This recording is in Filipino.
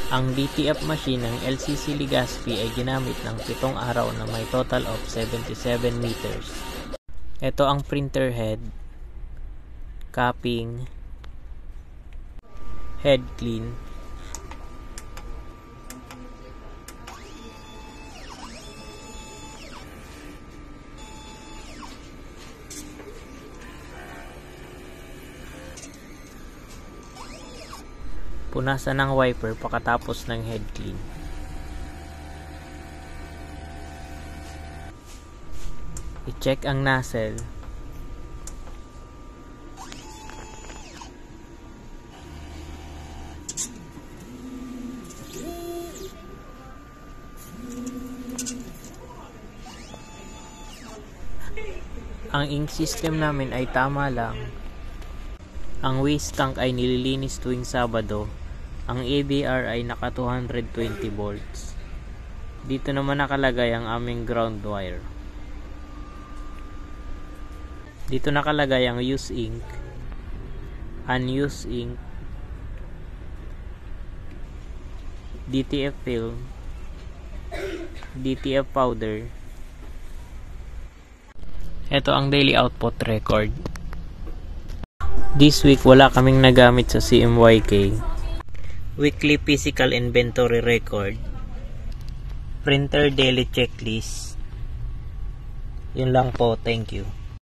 Ang DTF machine ng LCC Legazpi ay ginamit ng 7 araw na may total of 77 meters. Ito ang printer head, capping, head clean, punasan ng wiper pagkatapos ng head clean. I-check ang nozzle. Ang ink system namin ay tama lang. Ang waste tank ay nililinis tuwing Sabado. Ang ABR ay naka 220 volts. Dito naman nakalagay ang aming ground wire. Dito nakalagay ang use ink, unused ink, DTF film, DTF powder. Ito ang daily output record. This week wala kaming nagamit sa CMYK. Weekly physical inventory record. Printer daily checklist. Yun lang po, thank you.